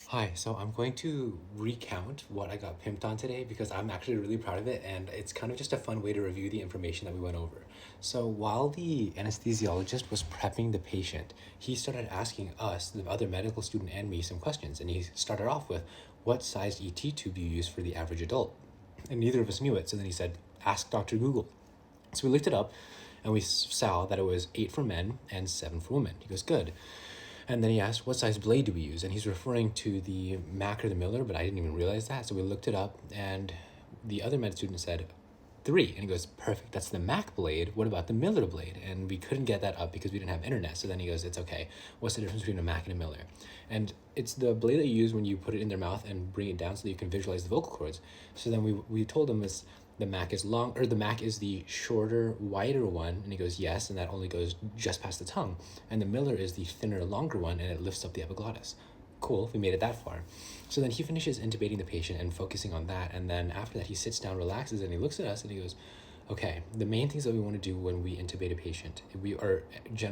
Hi, so I'm going to recount what I got pimped on today because I'm actually really proud of it, and it's kind of just a fun way to review the information that we went over. So while the anesthesiologist was prepping the patient, he started asking us, the other medical student, and me some questions. And he started off with, what size ET tube do you use for the average adult? And neither of us knew it. So then he said, ask Dr. Google. So we looked it up and we saw that it was 8 for men and 7 for women. He goes, good. And then he asked, what size blade do we use? And he's referring to the Mac or the Miller, but I didn't even realize that. So we looked it up, and the other med student said 3. And he goes, perfect, that's the Mac blade. What about the Miller blade? And we couldn't get that up because we didn't have internet. So then he goes, it's okay. What's the difference between a Mac and a Miller? And it's the blade that you use when you put it in their mouth and bring it down so that you can visualize the vocal cords. So then we told him this, the Mac is long, or the Mac is the shorter, wider one. And he goes, yes, and that only goes just past the tongue. And the Miller is the thinner, longer one, and it lifts up the epiglottis. Cool, we made it that far. So then he finishes intubating the patient and focusing on that. And then after that, he sits down, relaxes, and he looks at us and he goes, okay, the main things that we want to do when we intubate a patient,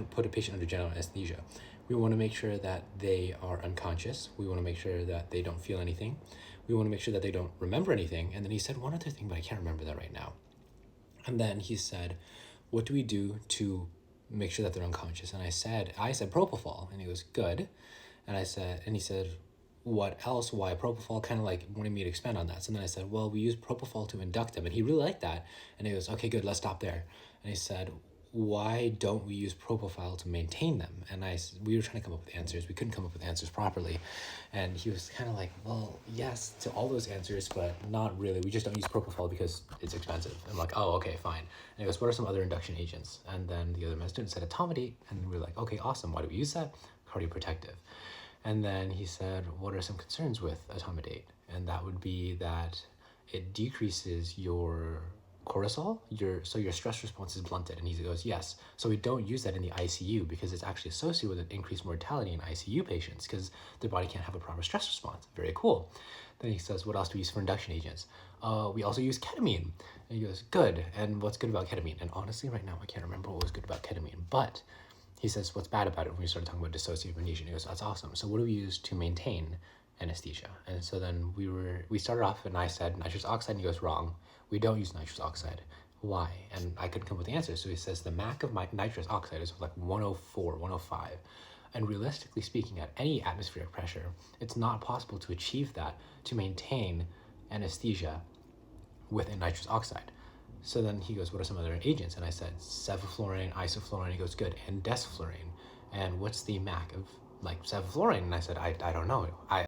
put a patient under general anesthesia, we want to make sure that they are unconscious. We want to make sure that they don't feel anything. We want to make sure that they don't remember anything. And then he said one other thing, but I can't remember that right now. And then he said, what do we do to make sure that they're unconscious? And I said propofol. And he goes, good. And he said, what else? Why propofol? Kind of like wanting me to expand on that. So then I said, well, we use propofol to induct them. And he really liked that. And he goes, okay, good, let's stop there. And he said, why don't we use propofol to maintain them? And we were trying to come up with answers. We couldn't come up with answers properly. And he was kind of like, well, yes to all those answers, but not really. We just don't use propofol because it's expensive. I'm like, oh, okay, fine. And he goes, what are some other induction agents? And then the other med student said etomidate. And we were like, okay, awesome. Why do we use that? Cardioprotective. And then he said, what are some concerns with etomidate? And that would be that it decreases your cortisol, so your stress response is blunted. And he goes, yes. So we don't use that in the ICU because it's actually associated with an increased mortality in ICU patients because their body can't have a proper stress response. Very cool. Then he says, what else do we use for induction agents? We also use ketamine. And he goes, good. And what's good about ketamine? And honestly, right now, I can't remember what was good about ketamine, but he says, what's bad about it when we started talking about dissociative amnesia? And he goes, that's awesome. So what do we use to maintain anesthesia? And so then we started off and I said nitrous oxide, and he goes, wrong. We don't use nitrous oxide. Why? And I couldn't come up with the answer. So he says the MAC of my nitrous oxide is like 104, 105. And realistically speaking, at any atmospheric pressure, it's not possible to achieve that to maintain anesthesia with a nitrous oxide. So then he goes, what are some other agents? And I said, sevoflurane, isoflurane. He goes, good. And desflurane. And what's the MAC of like sevoflurane? And I said, I don't know.